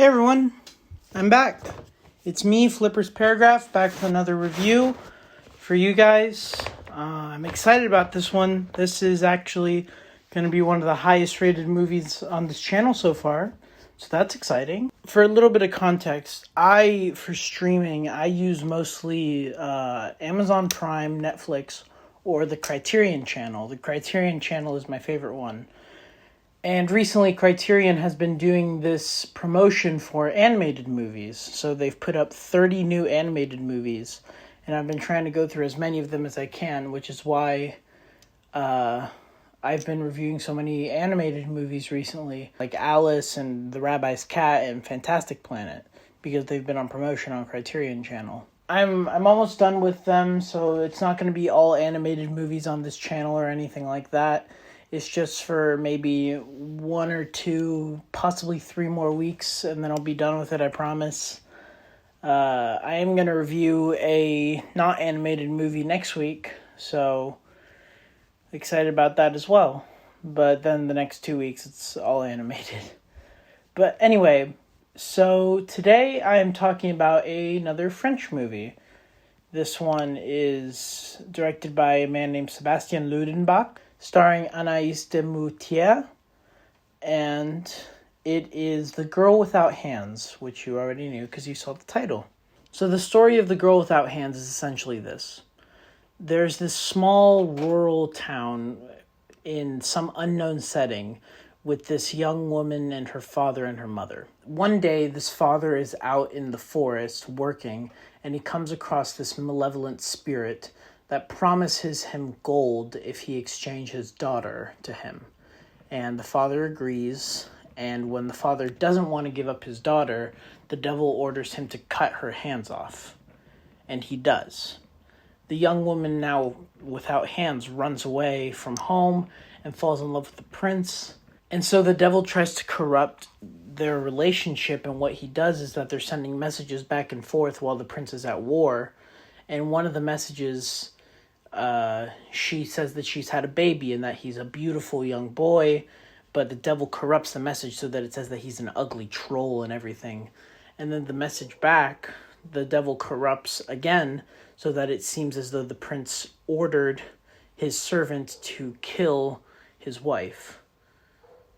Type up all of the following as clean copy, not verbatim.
Hey everyone, I'm back. It's me, Flipper's Paragraph, back with another review for you guys. I'm excited about this one. This is actually going to be one of the highest rated movies on this channel so far, so that's exciting. For a little bit of context, for streaming, I use mostly Amazon Prime, Netflix, or the Criterion channel. The Criterion channel is my favorite one. And recently, Criterion has been doing this promotion for animated movies. So they've put up 30 new animated movies. And I've been trying to go through as many of them as I can, which is why I've been reviewing so many animated movies recently, like Alice and The Rabbi's Cat and Fantastic Planet, because they've been on promotion on Criterion channel. I'm almost done with them, so it's not going to be all animated movies on this channel or anything like that. It's just for maybe 1 or 2, possibly 3 more weeks, and then I'll be done with it, I promise. I am going to review a not animated movie next week, so excited about that as well. But then the next 2 weeks, it's all animated. But anyway, so today I am talking about another French movie. This one is directed by a man named Sébastien Laudenbach, starring Anaïs Demoustier, and it is The Girl Without Hands, which you already knew because you saw the title. So the story of The Girl Without Hands is essentially this. There's this small rural town in some unknown setting with this young woman and her father and her mother. One day, this father is out in the forest working, and he comes across this malevolent spirit that promises him gold if he exchanges his daughter to him. And the father agrees, and when the father doesn't want to give up his daughter, the devil orders him to cut her hands off. And he does. The young woman, now without hands, runs away from home and falls in love with the prince. And so the devil tries to corrupt their relationship, and what he does is that they're sending messages back and forth while the prince is at war. And one of the messages, she says that she's had a baby and that he's a beautiful young boy, but the devil corrupts the message so that it says that he's an ugly troll and everything. And then the message back, the devil corrupts again so that it seems as though the prince ordered his servant to kill his wife,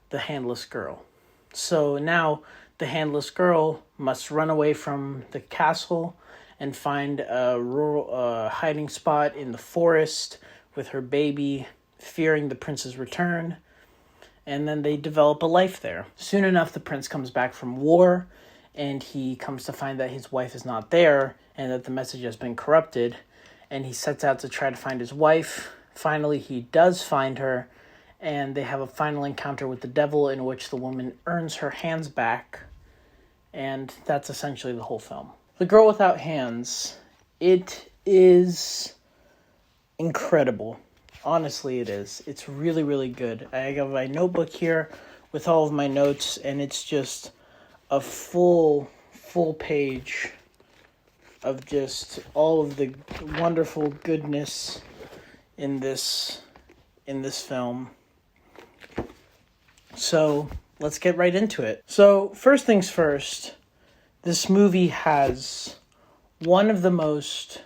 the handless girl. So now the handless girl must run away from the castle and find a rural hiding spot in the forest with her baby, fearing the prince's return. And then they develop a life there. Soon enough, the prince comes back from war, and he comes to find that his wife is not there, and that the message has been corrupted. And he sets out to try to find his wife. Finally, he does find her, and they have a final encounter with the devil in which the woman earns her hands back. And that's essentially the whole film. The Girl Without Hands, it is incredible. Honestly, it is. It's really, really good. I have my notebook here with all of my notes, and it's just a full page of just all of the wonderful goodness in this film. So let's get right into it. So first things first, this movie has one of the most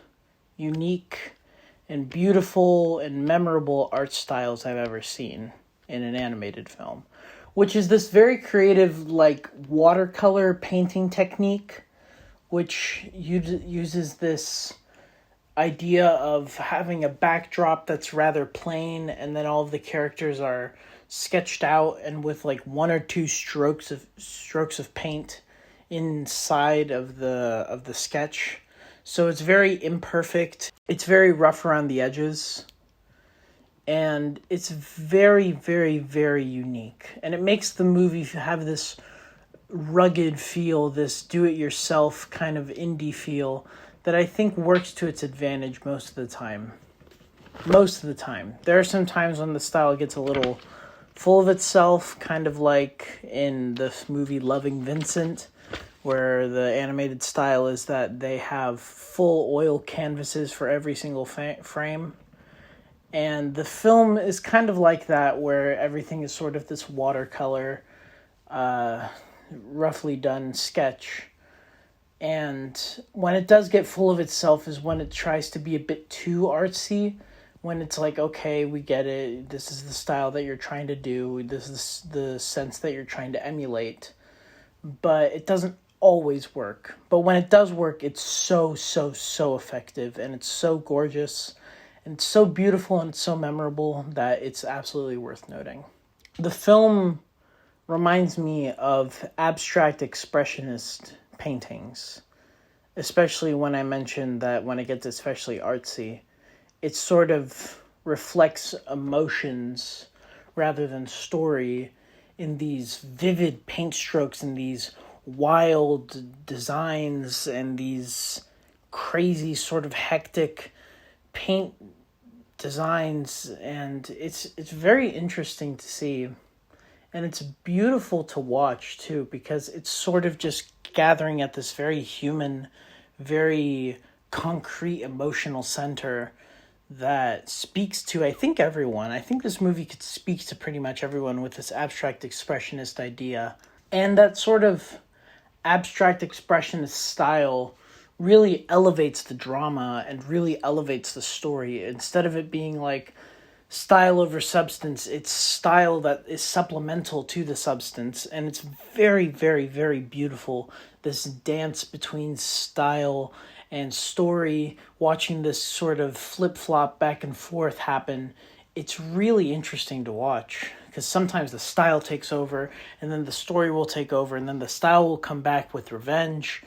unique and beautiful and memorable art styles I've ever seen in an animated film, which is this very creative, like, watercolor painting technique, which uses this idea of having a backdrop that's rather plain, and then all of the characters are sketched out and with like 1 or 2 strokes of paint inside of the sketch. So it's very imperfect. It's very rough around the edges. And it's very, very, very unique. And it makes the movie have this rugged feel, this do-it-yourself kind of indie feel that I think works to its advantage most of the time. Most of the time. There are some times when the style gets a little full of itself, kind of like in the movie Loving Vincent, where the animated style is that they have full oil canvases for every single frame. And the film is kind of like that, where everything is sort of this watercolor roughly done sketch. And when it does get full of itself is when it tries to be a bit too artsy. When it's like, okay, we get it. This is the style that you're trying to do. This is the sense that you're trying to emulate. But it doesn't always work. But when it does work, it's so effective. And it's so gorgeous. And it's so beautiful and it's so memorable that it's absolutely worth noting. The film reminds me of abstract expressionist paintings, especially when I mentioned that when it gets especially artsy, it sort of reflects emotions rather than story in these vivid paint strokes and these wild designs and these crazy sort of hectic paint designs, and it's very interesting to see. And it's beautiful to watch, too, because it's sort of just gathering at this very human, very concrete emotional center that speaks to, I think, everyone. I think this movie could speak to pretty much everyone with this abstract expressionist idea. And that sort of abstract expressionist style really elevates the drama and really elevates the story. Instead of it being like style over substance, it's style that is supplemental to the substance, and it's very beautiful, this dance between style and story, watching this sort of flip-flop back and forth happen. It's really interesting to watch, because sometimes the style takes over, and then the story will take over, and then the style will come back with revenge.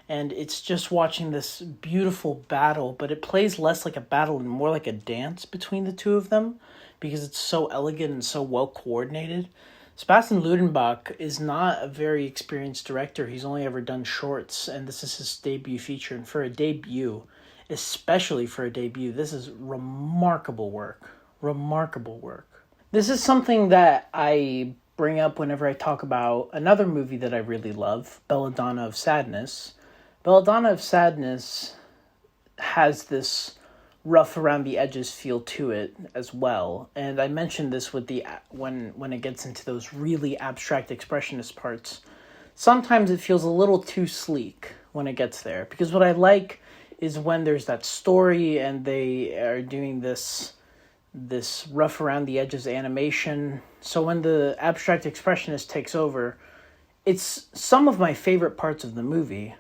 And it's just watching this beautiful battle, but it plays less like a battle and more like a dance between the two of them because it's so elegant and so well coordinated. Sébastien Laudenbach is not a very experienced director. He's only ever done shorts, and this is his debut feature. And for a debut, especially for a debut, this is remarkable work. Remarkable work. This is something that I bring up whenever I talk about another movie that I really love, Belladonna of Sadness. Belladonna of Sadness has this rough around the edges feel to it as well. And I mentioned this with the when it gets into those really abstract expressionist parts. Sometimes it feels a little too sleek when it gets there. Because what I like is when there's that story and they are doing this rough around the edges animation. So when the abstract expressionist takes over, it's some of my favorite parts of the movie.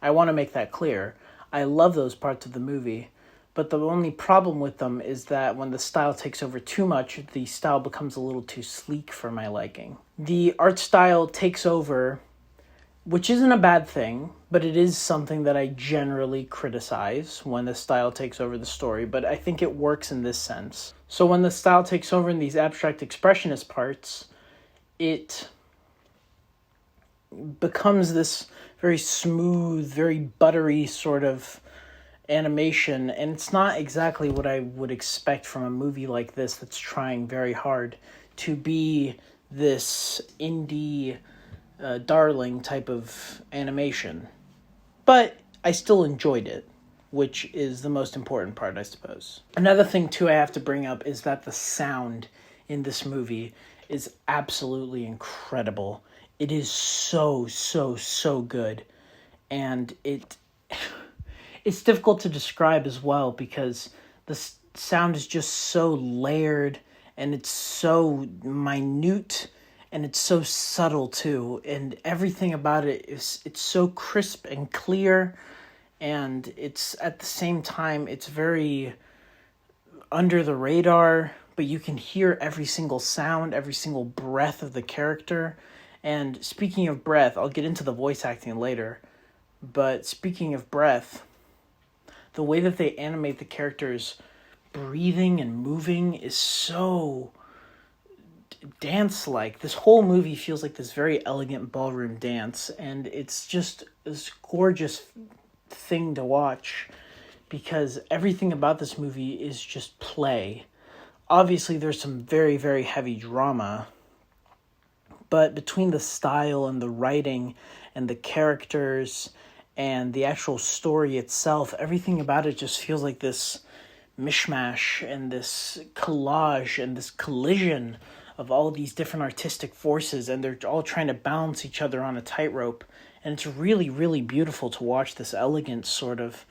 I want to make that clear. I love those parts of the movie, but the only problem with them is that when the style takes over too much, the style becomes a little too sleek for my liking. The art style takes over, which isn't a bad thing, but it is something that I generally criticize when the style takes over the story, but I think it works in this sense. So when the style takes over in these abstract expressionist parts, it becomes this very smooth, very buttery sort of animation, and it's not exactly what I would expect from a movie like this that's trying very hard to be this indie darling type of animation. But I still enjoyed it, which is the most important part, I suppose. Another thing, too, I have to bring up is that the sound in this movie is absolutely incredible. It is so good. And it's difficult to describe as well because the sound is just so layered and it's so minute and it's so subtle too. And everything about it's so crisp and clear, and it's at the same time, it's very under the radar, but you can hear every single sound, every single breath of the character. And speaking of breath, I'll get into the voice acting later, but speaking of breath, the way that they animate the characters breathing and moving is so dance-like. This whole movie feels like this very elegant ballroom dance, and it's just this gorgeous thing to watch because everything about this movie is just play. Obviously, there's some very heavy drama, but between the style and the writing and the characters and the actual story itself, everything about it just feels like this mishmash and this collage and this collision of all these different artistic forces, and they're all trying to balance each other on a tightrope. And it's really, really beautiful to watch this elegant sort of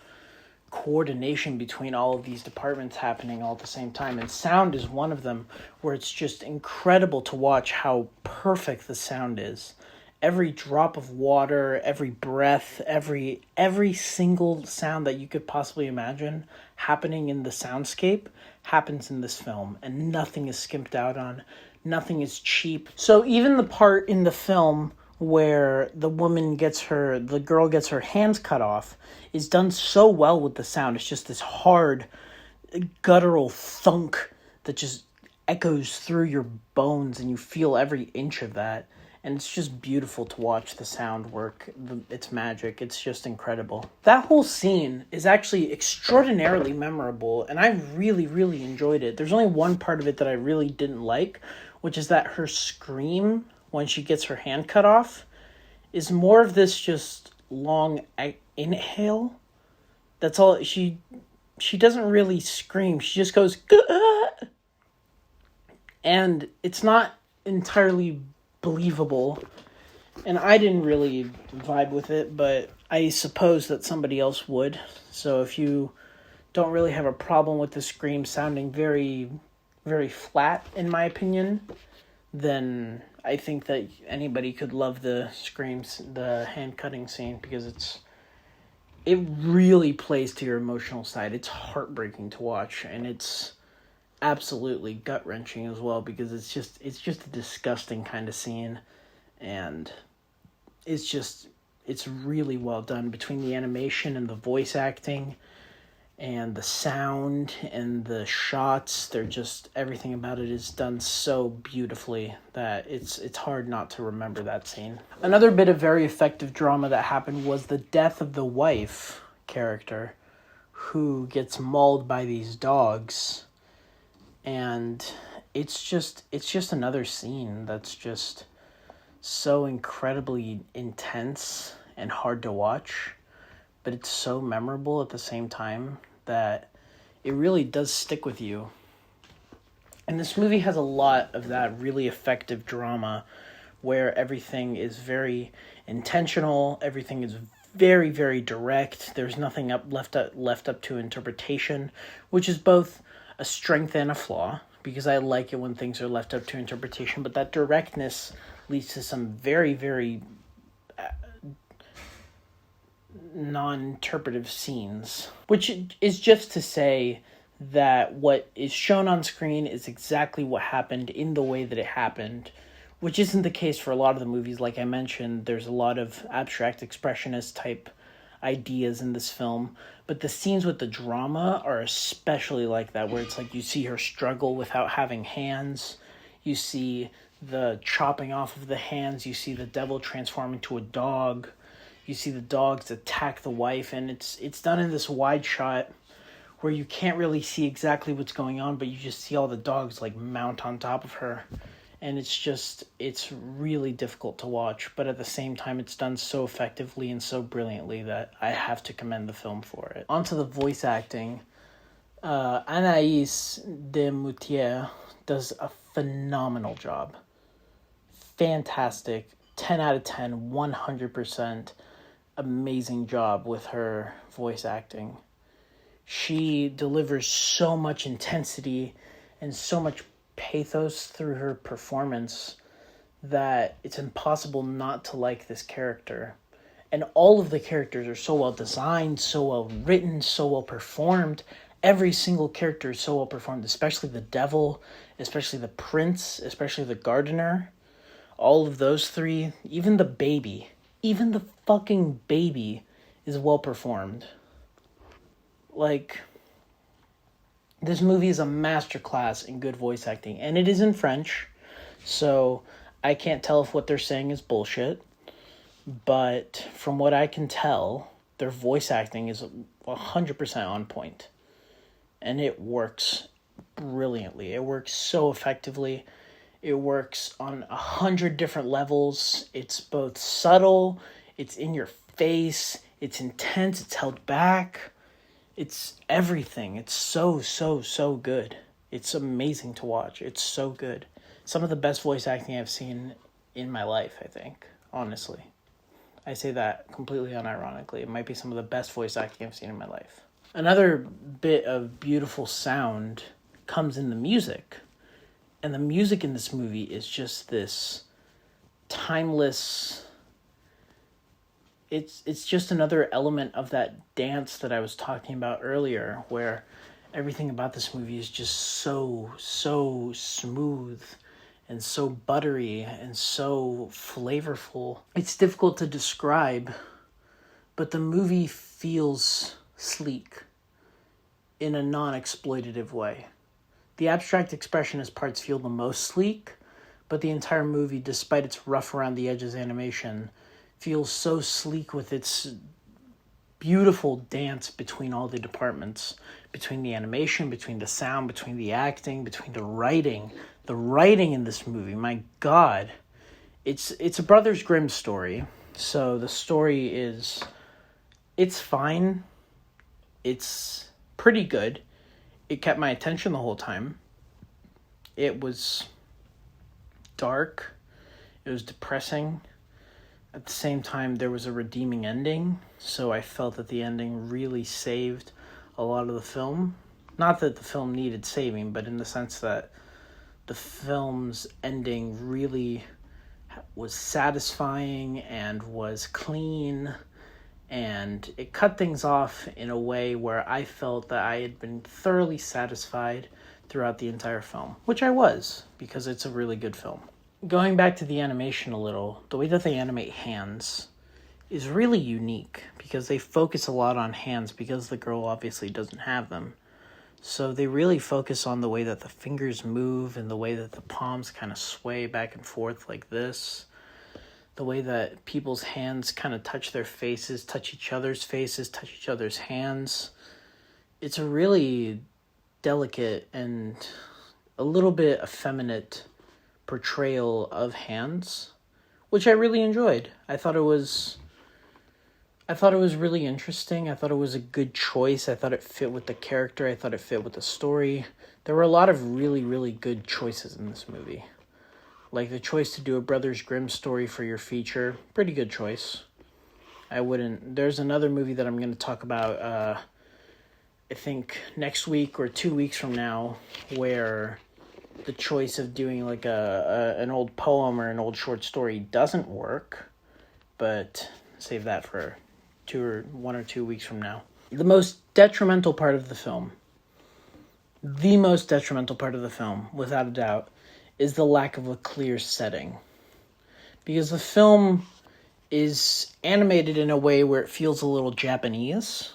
coordination between all of these departments happening all at the same time. And sound is one of them, where it's just incredible to watch how perfect the sound is. Every drop of water, every breath, every single sound that you could possibly imagine happening in the soundscape happens in this film, and nothing is skimped out on. Nothing is cheap. So even the part in the film where the girl gets her hands cut off is done so well with the sound. It's just this hard, guttural thunk that just echoes through your bones, and you feel every inch of that. And it's just beautiful to watch the sound work. It's magic. It's just incredible. That whole scene is actually extraordinarily memorable, and I really, really enjoyed it. There's only one part of it that I really didn't like, which is that her scream when she gets her hand cut off is more of this just long inhale. That's all. She doesn't really scream. She just goes, "Gah!" And it's not entirely believable, and I didn't really vibe with it, but I suppose that somebody else would. So if you don't really have a problem with the scream sounding very, very flat, in my opinion, then I think that anybody could love the screams, the hand cutting scene, because it really plays to your emotional side. It's heartbreaking to watch, and it's absolutely gut-wrenching as well, because it's just a disgusting kind of scene, and it's really well done between the animation and the voice acting and the sound and the shots. Everything about it is done so beautifully that it's hard not to remember that scene. Another bit of very effective drama that happened was the death of the wife character, who gets mauled by these dogs. And it's just another scene that's just so incredibly intense and hard to watch, but it's so memorable at the same time that it really does stick with you. And this movie has a lot of that really effective drama where everything is very intentional, everything is very, very direct. There's nothing left up to interpretation, which is both a strength and a flaw, because I like it when things are left up to interpretation, but that directness leads to some very, very non-interpretive scenes, which is just to say that what is shown on screen is exactly what happened in the way that it happened, which isn't the case for a lot of the movies. Like I mentioned, there's a lot of abstract expressionist type ideas in this film, but the scenes with the drama are especially like that, where it's like you see her struggle without having hands, you see the chopping off of the hands, you see the devil transform into a dog, you see the dogs attack the wife, and it's done in this wide shot where you can't really see exactly what's going on, but you just see all the dogs like mount on top of her. And it's really difficult to watch, but at the same time, it's done so effectively and so brilliantly that I have to commend the film for it. Onto the voice acting. Anaïs Demoustier does a phenomenal job. Fantastic. 10 out of 10, 100% amazing job with her voice acting. She delivers so much intensity and so much pathos through her performance that it's impossible not to like this character. And all of the characters are so well designed, so well written, so well performed. Every single character is so well performed, especially the devil, especially the prince, especially the gardener. All of those three, even the fucking baby is well performed. Like, this movie is a masterclass in good voice acting, and it is in French, so I can't tell if what they're saying is bullshit, but from what I can tell, their voice acting is 100% on point, and it works brilliantly. It works so effectively. It works on 100 different levels. It's both subtle, it's in your face, it's intense, it's held back. It's everything. It's so good. It's amazing to watch. It's so good. some of the best voice acting I've seen in my life, I think, honestly. I say that completely unironically. It might be some of the best voice acting I've seen in my life. Another bit of beautiful sound comes in the music. And the music in this movie is just this timeless... It's just another element of that dance that I was talking about earlier, where everything about this movie is just so smooth and so buttery and so flavorful. It's difficult to describe, but the movie feels sleek in a non-exploitative way. The abstract expressionist parts feel the most sleek, but the entire movie, despite its rough around the edges animation, feels so sleek with its beautiful dance between all the departments, between the animation, between the sound, between the acting, between the writing. The writing in this movie, my God, it's a Brothers Grimm story. So the story it's fine. It's pretty good. It kept my attention the whole time. It was dark. It was depressing. At the same time, there was a redeeming ending, so I felt that the ending really saved a lot of the film. Not that the film needed saving, but in the sense that the film's ending really was satisfying and was clean, and it cut things off in a way where I felt that I had been thoroughly satisfied throughout the entire film, which I was, because it's a really good film. Going back to the animation a little, the way that they animate hands is really unique because they focus a lot on hands because the girl obviously doesn't have them. So they really focus on the way that the fingers move and the way that the palms kind of sway back and forth like this. The way that people's hands kind of touch their faces, touch each other's faces, touch each other's hands. It's a really delicate and a little bit effeminate portrayal of hands, which I really enjoyed. I thought it was really interesting. I thought it was a good choice. I thought it fit with the character. I thought it fit with the story. There were a lot of really, really good choices in this movie. Like the choice to do a Brothers Grimm story for your feature, pretty good choice. There's another movie that I'm going to talk about, I think next week or 2 weeks from now, where the choice of doing like an old poem or an old short story doesn't work, but save that for 1 or 2 weeks from now. The most detrimental part of the film, without a doubt, is the lack of a clear setting. Because the film is animated in a way where it feels a little Japanese,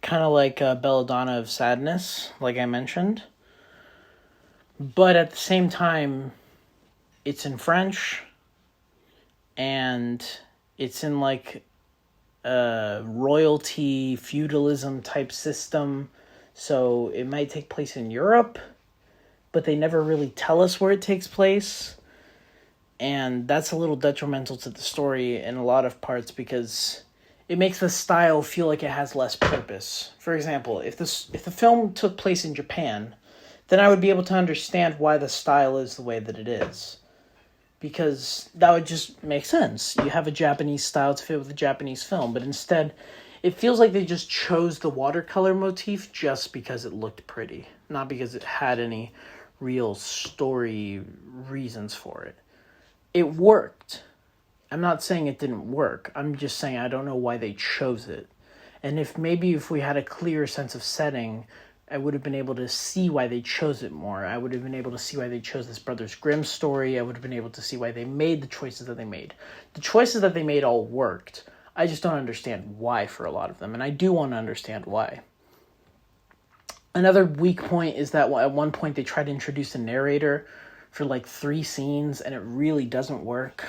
kind of like Belladonna of Sadness, like I mentioned. But at the same time, it's in French, and it's in like a royalty feudalism type system, so it might take place in Europe, but they never really tell us where it takes place, and that's a little detrimental to the story in a lot of parts because it makes the style feel like it has less purpose. For example, if the film took place in Japan, then I would be able to understand why the style is the way that it is. Because that would just make sense. You have a Japanese style to fit with a Japanese film, but instead, it feels like they just chose the watercolor motif just because it looked pretty, not because it had any real story reasons for it. It worked. I'm not saying it didn't work. I'm just saying I don't know why they chose it. And if we had a clearer sense of setting, I would have been able to see why they chose it more. I would have been able to see why they chose this Brothers Grimm story. I would have been able to see why they made the choices that they made. The choices that they made all worked. I just don't understand why for a lot of them, and I do want to understand why. Another weak point is that at one point they tried to introduce a narrator for like 3 scenes, and it really doesn't work.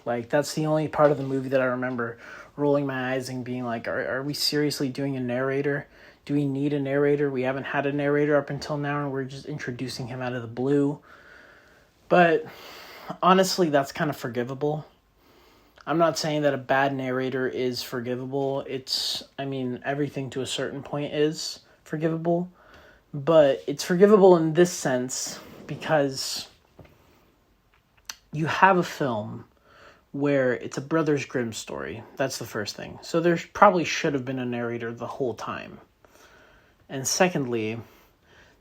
Like, that's the only part of the movie that I remember rolling my eyes and being like, are we seriously doing a narrator? Do we need a narrator? We haven't had a narrator up until now, and we're just introducing him out of the blue. But honestly, that's kind of forgivable. I'm not saying that a bad narrator is forgivable. Everything to a certain point is forgivable. But it's forgivable in this sense because you have a film where it's a Brothers Grimm story. That's the first thing. So there probably should have been a narrator the whole time. And secondly,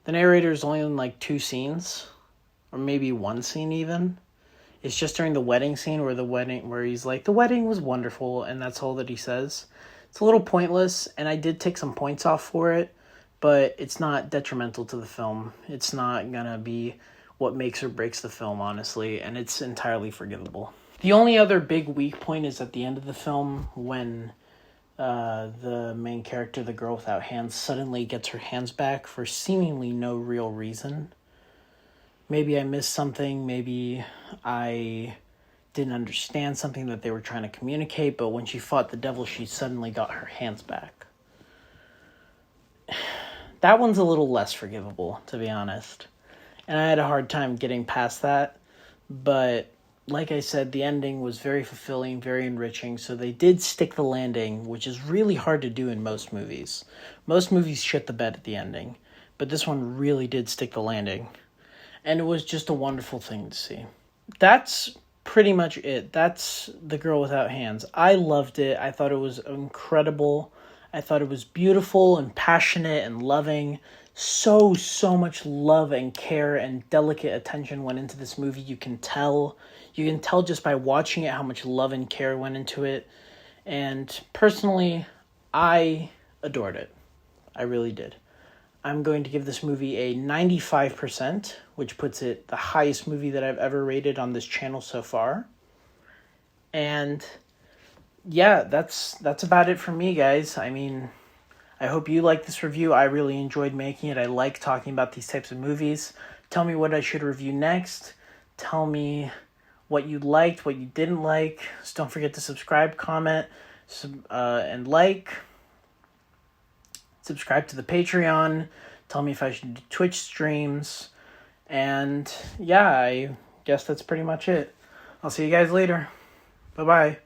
the narrator is only in like 2 scenes, or maybe 1 scene even. It's just during the wedding scene where he's like, the wedding was wonderful, and that's all that he says. It's a little pointless, and I did take some points off for it, but it's not detrimental to the film. It's not gonna be what makes or breaks the film, honestly, and it's entirely forgivable. The only other big weak point is at the end of the film when the main character, the girl without hands, suddenly gets her hands back for seemingly no real reason. Maybe I missed something, maybe I didn't understand something that they were trying to communicate, but when she fought the devil, she suddenly got her hands back. That one's a little less forgivable, to be honest. And I had a hard time getting past that, but like I said, the ending was very fulfilling, very enriching, so they did stick the landing, which is really hard to do in most movies. Most movies shit the bed at the ending, but this one really did stick the landing. And it was just a wonderful thing to see. That's pretty much it. That's The Girl Without Hands. I loved it. I thought it was incredible. I thought it was beautiful and passionate and loving. So much love and care and delicate attention went into this movie. You can tell. You can tell just by watching it how much love and care went into it. And personally, I adored it. I really did. I'm going to give this movie a 95%, which puts it the highest movie that I've ever rated on this channel so far. And yeah, that's about it for me, guys. I mean, I hope you like this review. I really enjoyed making it. I like talking about these types of movies. Tell me what I should review next. Tell me what you liked, what you didn't like. Just don't forget to subscribe, comment, and like. Subscribe to the Patreon. Tell me if I should do Twitch streams. And yeah, I guess that's pretty much it. I'll see you guys later. Bye-bye.